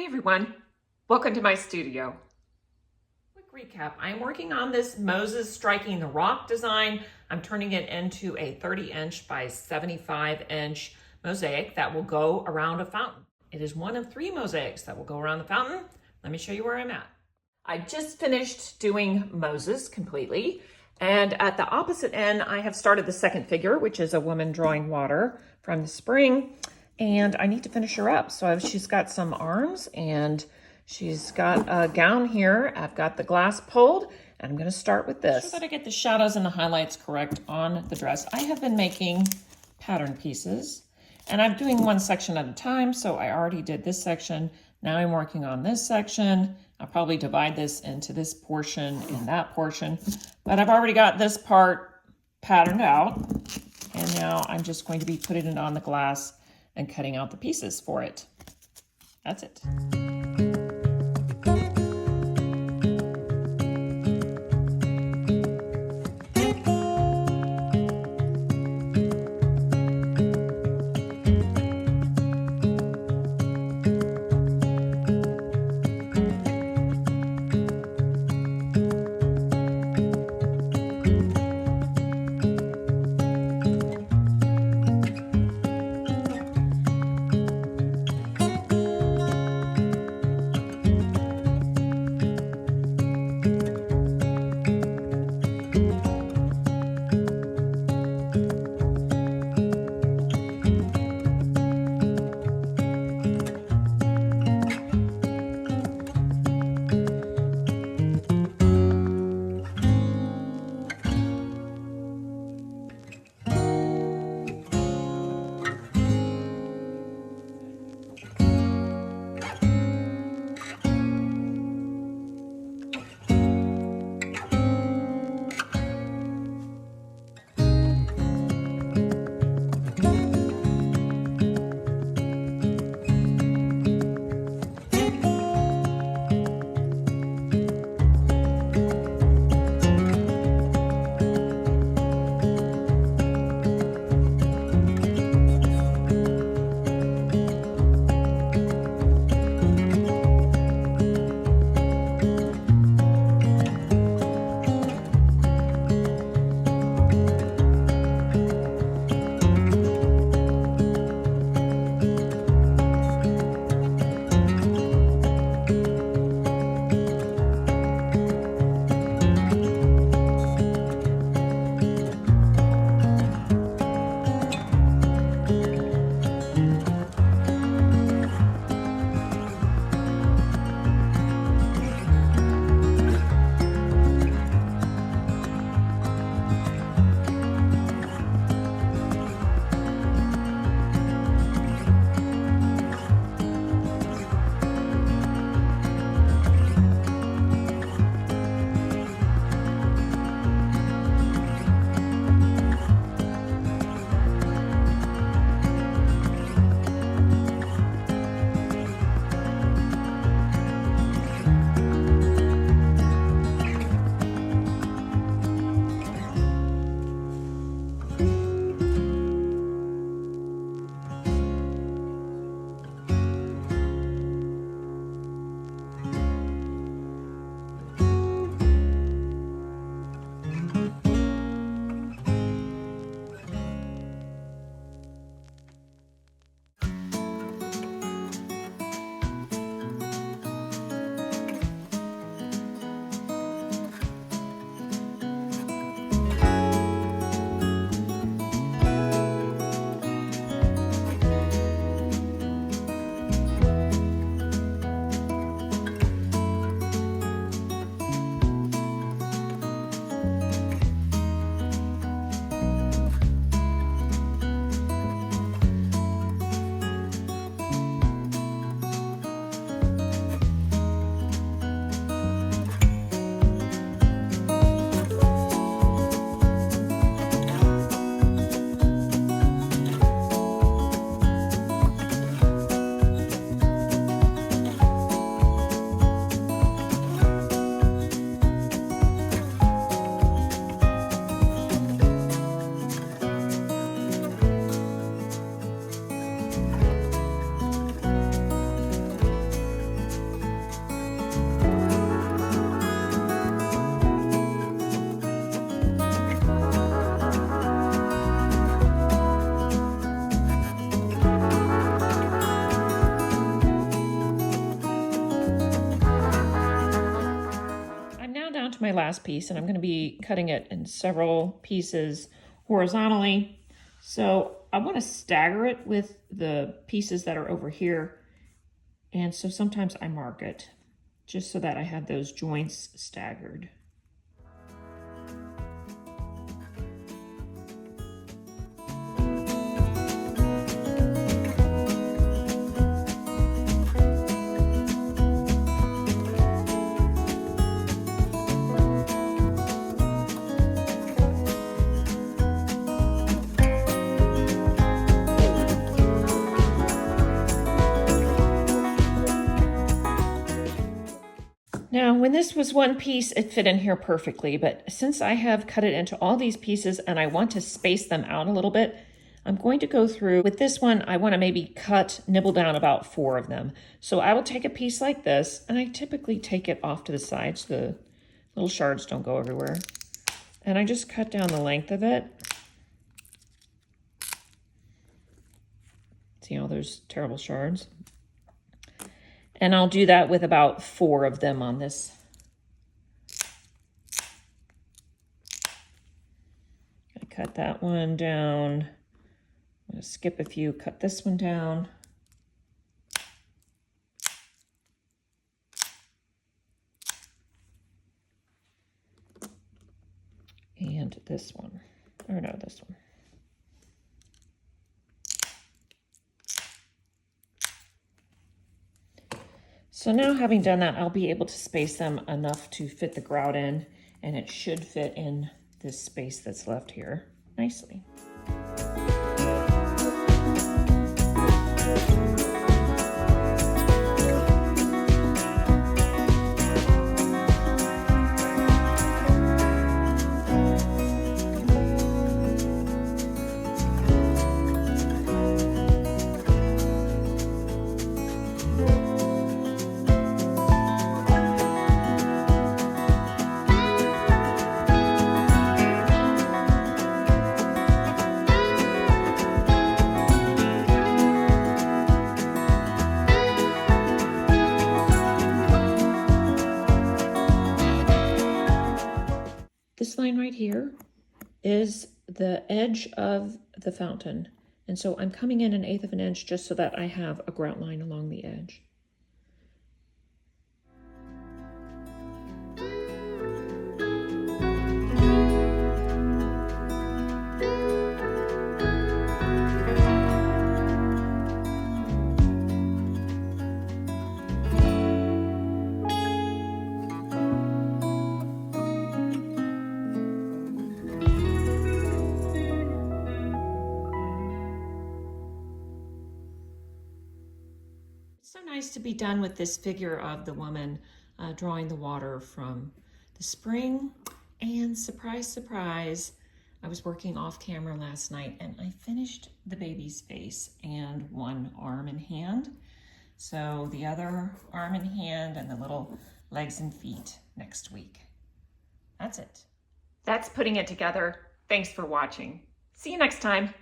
Hey everyone, welcome to my studio. Quick recap, I'm working on this Moses striking the rock design. I'm turning it into a 30-inch by 75-inch mosaic that will go around a fountain. It is one of 3 mosaics that will go around the fountain. Let me show you where I'm at. I just finished doing Moses completely, and at the opposite end I have started the second figure, which is a woman drawing water from the spring. And I need to finish her up. So she's got some arms and she's got a gown here. I've got the glass pulled and I'm gonna start with this. So that I get the shadows and the highlights correct on the dress. I have been making pattern pieces and I'm doing one section at a time. So I already did this section. Now I'm working on this section. I'll probably divide this into this portion and that portion, but I've already got this part patterned out. And now I'm just going to be putting it on the glass and cutting out the pieces for it. That's it. my last piece, and I'm going to be cutting it in several pieces horizontally. So I want to stagger it with the pieces that are over here. And so sometimes I mark it just so that I have those joints staggered. Now, when this was one piece, it fit in here perfectly, but since I have cut it into all these pieces and I want to space them out a little bit, I'm going to go through, with this one, I want to maybe nibble down about 4 of them. So I will take a piece like this, and I typically take it off to the side so the little shards don't go everywhere. And I just cut down the length of it. See all those terrible shards? And I'll do that with about 4 of them on this. I cut that one down. I'm going to skip a few, cut this one down. And this one, or no, this one. So now, having done that, I'll be able to space them enough to fit the grout in, and it should fit in this space that's left here nicely. This line right here is the edge of the fountain. And so I'm coming in 1/8 of an inch just so that I have a grout line along the edge. It's so nice to be done with this figure of the woman drawing the water from the spring. And surprise, surprise, I was working off camera last night and I finished the baby's face and one arm and hand. So the other arm and hand and the little legs and feet next week. That's it. That's putting it together. Thanks for watching. See you next time.